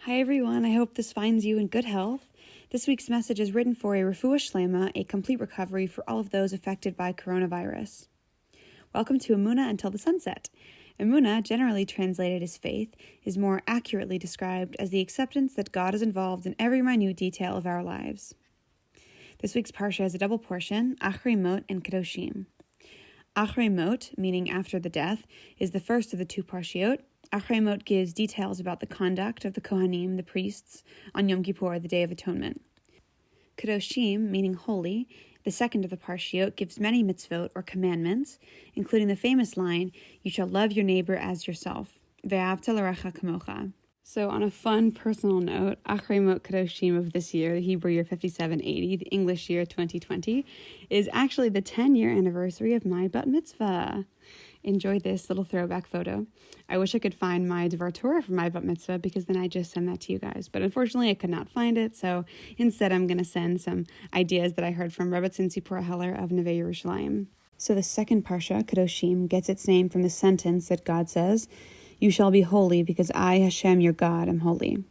Hi everyone, I hope this finds you in good health. This week's message is written for a refuah shlema, a complete recovery for all of those affected by coronavirus. Welcome to Emunah until the sunset. Emunah, generally translated as faith, is more accurately described as the acceptance that God is involved in every minute detail of our lives. This week's Parsha is a double portion, Acharei, Mot, and Kedoshim. Acharei Mot, meaning after the death, is the first of the two Parshiot. Acharei Mot gives details about the conduct of the Kohanim, the priests, on Yom Kippur, the Day of Atonement. Kedoshim, meaning holy, the second of the Parshiot, gives many mitzvot, or commandments, including the famous line, "You shall love your neighbor as yourself." Ve'ahavta l'recha kamocha. So on a fun personal note, Acharei Mot Kedoshim of this year, the Hebrew year 5780, the English year 2020, is actually the 10-year anniversary of my bat mitzvah. Enjoy this little throwback photo. I wish I could find my Dvar Torah for my bat mitzvah because then I'd just send that to you guys. But unfortunately, I could not find it. So instead, I'm going to send some ideas that I heard from Rebbetzin Tzipora Heller of Neve Yerushalayim. So the second Parsha, Kedoshim, gets its name from the sentence that God says, "You shall be holy because I, Hashem, your God, am holy."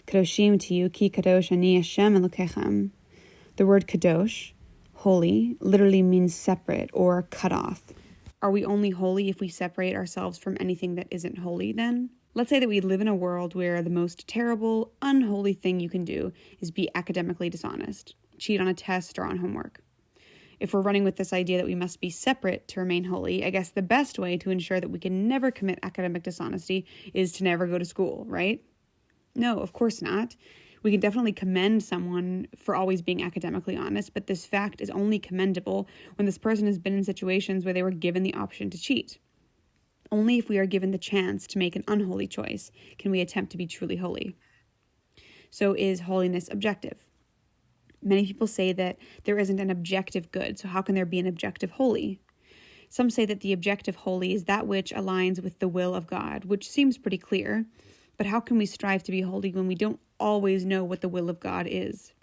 Kedoshim to you, ki kadosh ani Hashem Elokechem. The word kadosh, holy, literally means separate or cut off. Are we only holy if we separate ourselves from anything that isn't holy then? Let's say that we live in a world where the most terrible, unholy thing you can do is be academically dishonest, cheat on a test or on homework. If we're running with this idea that we must be separate to remain holy, I guess the best way to ensure that we can never commit academic dishonesty is to never go to school, right? No, of course not. We can definitely commend someone for always being academically honest, but this fact is only commendable when this person has been in situations where they were given the option to cheat. Only if we are given the chance to make an unholy choice can we attempt to be truly holy. So is holiness objective? Many people say that there isn't an objective good, so how can there be an objective holy? Some say that the objective holy is that which aligns with the will of God, which seems pretty clear, but how can we strive to be holy when we don't always know what the will of God is?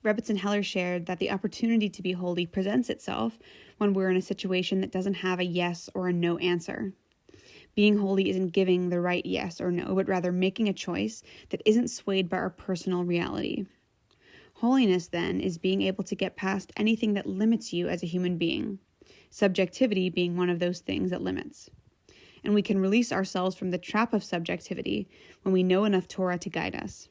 Rebbetzin Heller shared that the opportunity to be holy presents itself when we're in a situation that doesn't have a yes or a no answer. Being holy isn't giving the right yes or no, but rather making a choice that isn't swayed by our personal reality. Holiness, then, is being able to get past anything that limits you as a human being, subjectivity being one of those things that limits. And we can release ourselves from the trap of subjectivity when we know enough Torah to guide us.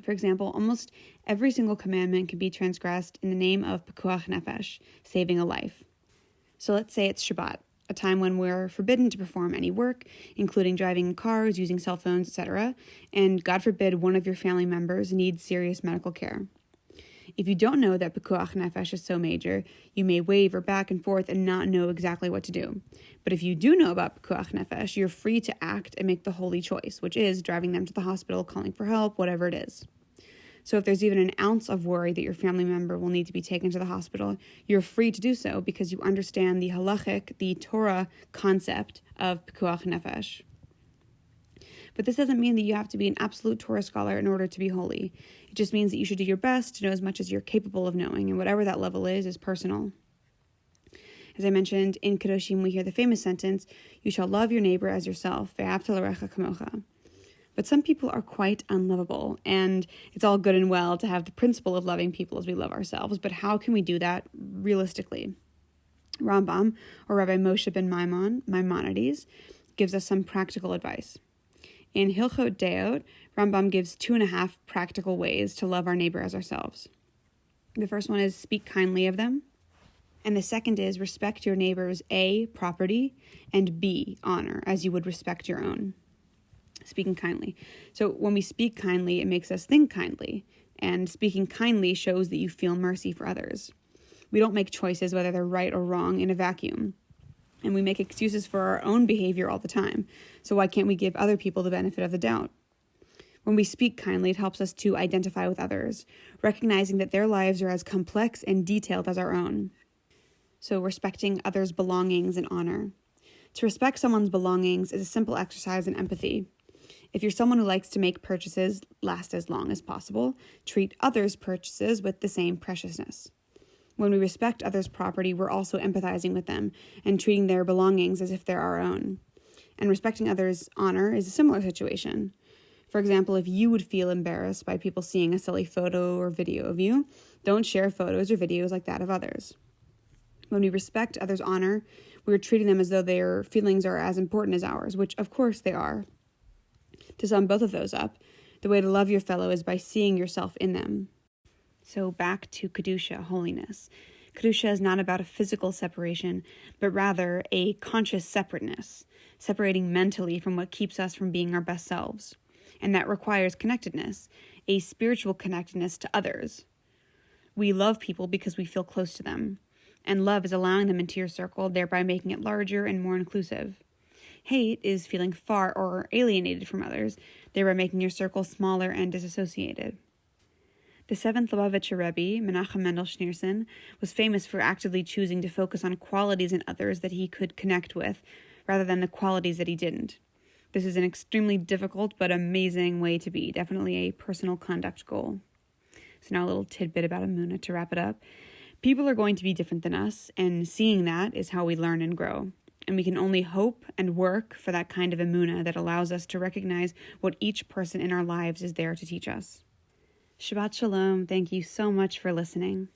For example, almost every single commandment can be transgressed in the name of pekuach nefesh, saving a life. So let's say it's Shabbat, a time when we're forbidden to perform any work, including driving cars, using cell phones, etc., and God forbid one of your family members needs serious medical care. If you don't know that pekuach nefesh is so major, you may waver back and forth and not know exactly what to do. But if you do know about pekuach nefesh, you're free to act and make the holy choice, which is driving them to the hospital, calling for help, whatever it is. So if there's even an ounce of worry that your family member will need to be taken to the hospital, you're free to do so because you understand the halachic, the Torah concept of pekuach nefesh. But this doesn't mean that you have to be an absolute Torah scholar in order to be holy. It just means that you should do your best to know as much as you're capable of knowing, and whatever that level is personal. As I mentioned, in Kedoshim we hear the famous sentence, "You shall love your neighbor as yourself, ve'ahavta l'recha kamocha." But some people are quite unlovable, and it's all good and well to have the principle of loving people as we love ourselves, but how can we do that realistically? Rambam, or Rabbi Moshe ben Maimonides, gives us some practical advice. In Hilchot Deot, Rambam gives 2.5 practical ways to love our neighbor as ourselves. The first one is speak kindly of them. And the second is respect your neighbor's A, property, and B, honor, as you would respect your own. Speaking kindly. So when we speak kindly, it makes us think kindly. And speaking kindly shows that you feel mercy for others. We don't make choices, whether they're right or wrong, in a vacuum. And we make excuses for our own behavior all the time. So why can't we give other people the benefit of the doubt? When we speak kindly, it helps us to identify with others, recognizing that their lives are as complex and detailed as our own. So respecting others' belongings and honor. To respect someone's belongings is a simple exercise in empathy. If you're someone who likes to make purchases last as long as possible, treat others' purchases with the same preciousness. When we respect others' property, we're also empathizing with them and treating their belongings as if they're our own. And respecting others' honor is a similar situation. For example, if you would feel embarrassed by people seeing a silly photo or video of you, don't share photos or videos like that of others. When we respect others' honor, we're treating them as though their feelings are as important as ours, which of course they are. To sum both of those up, the way to love your fellow is by seeing yourself in them. So back to Kedusha, holiness. Kedusha is not about a physical separation, but rather a conscious separateness, separating mentally from what keeps us from being our best selves. And that requires connectedness, a spiritual connectedness to others. We love people because we feel close to them, and love is allowing them into your circle, thereby making it larger and more inclusive. Hate is feeling far or alienated from others, thereby making your circle smaller and disassociated. The 7th Lubavitcher Rebbe, Menachem Mendel Schneerson, was famous for actively choosing to focus on qualities in others that he could connect with, rather than the qualities that he didn't. This is an extremely difficult but amazing way to be, definitely a personal conduct goal. So now a little tidbit about Emunah to wrap it up. People are going to be different than us, and seeing that is how we learn and grow. And we can only hope and work for that kind of Emunah that allows us to recognize what each person in our lives is there to teach us. Shabbat Shalom. Thank you so much for listening.